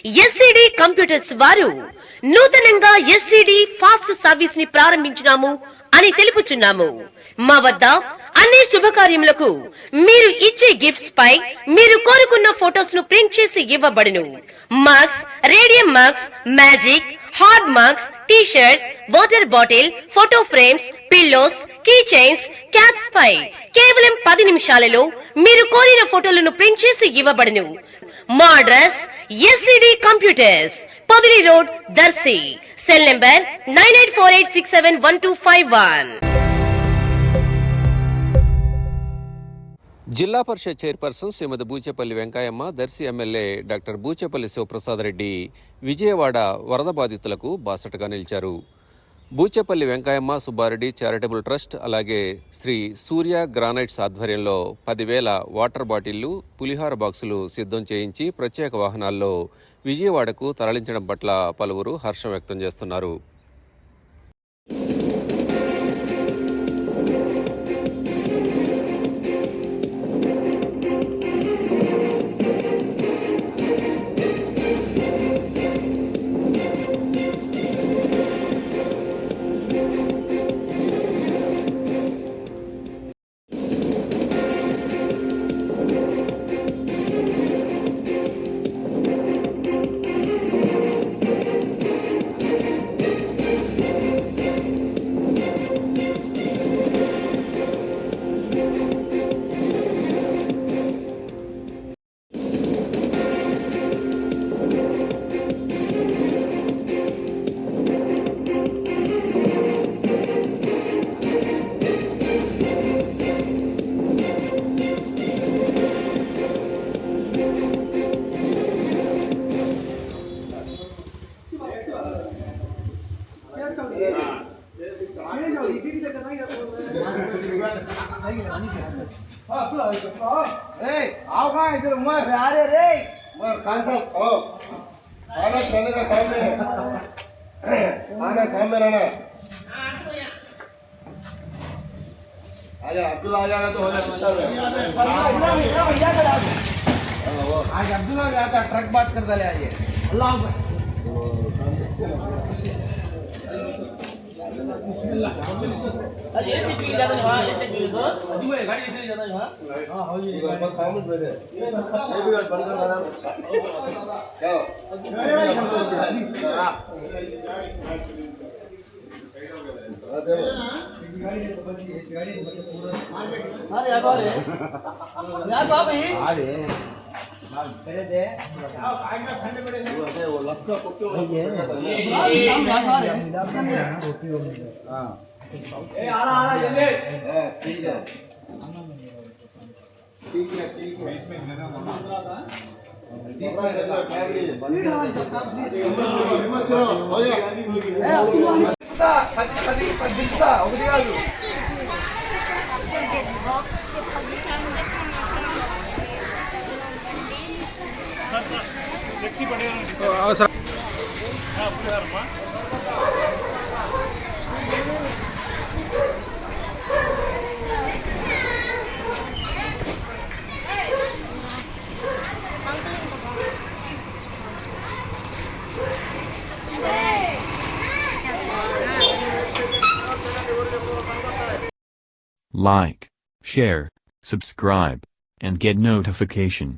SCD computers వారు నూతనంగా SCD fast service ని ప్రారంభించినాము అని తెలుపుచున్నాము. మా వద్ద అన్ని శుభకార్యములకు మీరు ఇచ్చే గిఫ్ట్స్ పై మీరు కోరుకున్న ఫోటోస్ ను ప్రింట్ చేసి ఇవ్వబడును. Mugs, radium mugs, magic, hard mugs, T shirts, water bottle, photo frames, pillows, key chains, caps పై కేవలం 10 నిమిషాలలో మీరు కోరిన ఫోటోలను ప్రింట్ చేసి ఇవ్వబడును. మా address SCD computers, Podili road, Darsi. Cell number 9848671251. Zilla Parishad chairperson Shrimati Buchepalli Venkayamma, Darsi MLA doctor Buchepalli Sivaprasad Reddy Vijayawada వరద బాధితులకు బాసటగా నిలిచారు. బూచేపల్లి వెంకయ్యమ్మ సుబ్బారెడ్డి చారిటబుల్ ట్రస్ట్, అలాగే శ్రీ సూర్య గ్రానైట్స్ ఆధ్వర్యంలో 10,000 వాటర్ బాటిళ్లు, పులిహార బాక్సులు సిద్ధం చేయించి ప్రత్యేక వాహనాల్లో విజయవాడకు తరలించడం పట్ల పలువురు హర్షం వ్యక్తం చేస్తున్నారు. अब्दुल्ला आ जाएगा तो हो जाएगा। आज अब्दुल्ला गया था, ट्रक बात कर डाले आज। अल्लाह बिस्मिल्लाह। आज ये भी जाता है वहां, ये भी तो अभी वो गाड़ी से जाता है वहां। हां हो ये बस खामोश बैठे, ये भी बंद कर देना। क्या अरे यार बारे यार बाबी अरे पहले दे वो लक्का पक्के हो गए हां ए आला जल्दी हां ठीक है इसमें लेना मसाला था Like, share, subscribe, and get notification.